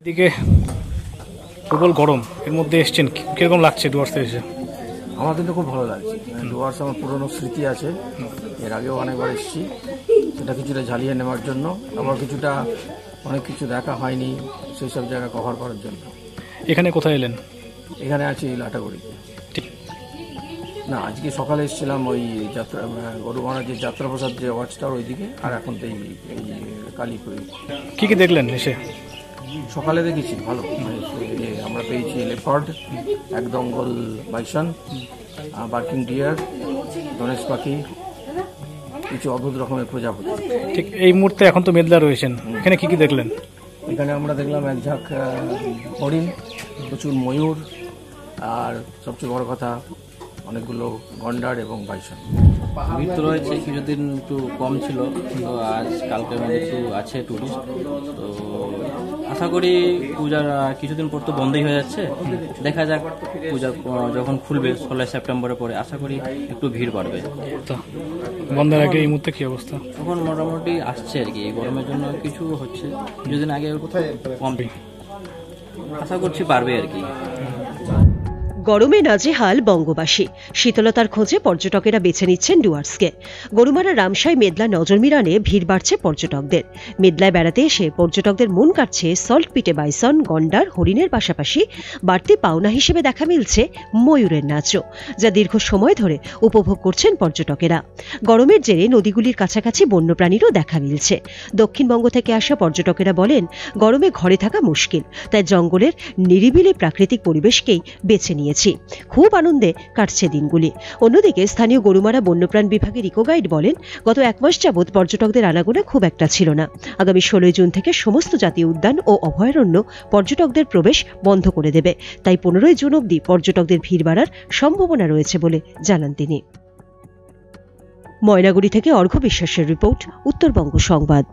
এদিকে প্রবল গরম, এর মধ্যে এসছেন, কিরকম লাগছে ডুয়ার্সে এসে? আমার কিন্তু খুব ভালো লাগছে। ডুয়ার্স আমার পুরনো স্মৃতি আছে, এর আগেও অনেকবার এসেছি, সেটা কিছুটা ঝালিয়ে নেওয়ার জন্য, আবার কিছুটা অনেক কিছু দেখা হয়নি সেই সব জায়গা কভার করার জন্য। এখানে কোথায় এলেন? এখানে আছি লাটাগুড়িতে। না, আজকে সকালে এসেছিলাম ওই যাত্রা গরুমারা যে যাত্রাপ্রসাদ যে ওয়াচ টাওয়ার ওইদিকে, আর এখন তো এই কালীপুরি। কি কি দেখলেন এসে? সকালে দেখেছি ভালো, আমরা পেয়েছি লেপার্ড, একদম গোল বাইসন, বার্কিং ডিয়ার, ধনেশ পাখি, কিছু অদ্ভুত রকমের প্রজাপতি। ঠিক এই মুহূর্তে এখন তো মেদলা রয়েছেন, এখানে কি কি দেখলেন? এখানে আমরা দেখলাম এক ঝাঁক হরিণ, প্রচুর ময়ূর, আর সবচেয়ে বড় কথা অনেকগুলো গন্ডার এবং বাইসন। ভিড় তো রয়েছে, কিছুদিন একটু কম ছিল, তো আজ কালকের মধ্যে একটু আছে টুরিস্ট। তো আশা করি পূজার কিছুদিন পর তো বন্ধই হয়ে যাচ্ছে, দেখা যাক পূজা যখন খুলবে 16 সেপ্টেম্বরের পরে আশা করি একটু ভিড় বাড়বে। বন্ধের আগে এই মুহূর্তে কি অবস্থা? তখন মোটামুটি আসছে আর কি, গরমের জন্য কিছু হচ্ছে, কিছুদিন আগে কম, আশা করছি পারবে আর কি। গরমে নাজেহাল বঙ্গবাসী, শীতলতার খোঁজে পর্যটকেরা বেছে নিচ্ছেন ডুয়ার্সকে। গরুমারা রামসাই মেদলা নজরমিরানে ভিড় বাড়ছে পর্যটকদের। মেদলায় বেড়াতে এসে পর্যটকদের মন কাটছে সল্ট পিটে বাইসন, গন্ডার, হরিণের পাশাপাশি বাড়তি পাওনা হিসেবে দেখা মিলছে ময়ূরের নাচও, যা দীর্ঘ সময় ধরে উপভোগ করছেন পর্যটকেরা। গরমের জেরে নদীগুলির কাছাকাছি বন্যপ্রাণীরও দেখা মিলছে। দক্ষিণবঙ্গ থেকে আসা পর্যটকেরা বলেন, গরমে ঘরে থাকা মুশকিল, তাই জঙ্গলের নিরিবিলি প্রাকৃতিক পরিবেশকেই বেছে নিয়ে খুব আনন্দে কাটছে দিনগুলি। অন্যদিকে স্থানীয় গরুমারা বন্যপ্রাণ বিভাগের ইকো গাইড বলেন, গত 1 মাস যাবৎ পর্যটকদের আনাগোনা খুব একটা ছিল না। আগামী 16 জুন থেকে সমস্ত জাতীয় উদ্যান ও অভয়ারণ্য পর্যটকদের প্রবেশ বন্ধ করে দেবে, তাই 15 জুন অবধি পর্যটকদের ভিড় বাড়ার সম্ভাবনা রয়েছে বলে জানান তিনি। ময়নাগুড়ি থেকে অর্ঘ্য বিশ্বাসের রিপোর্ট, উত্তরবঙ্গ সংবাদ।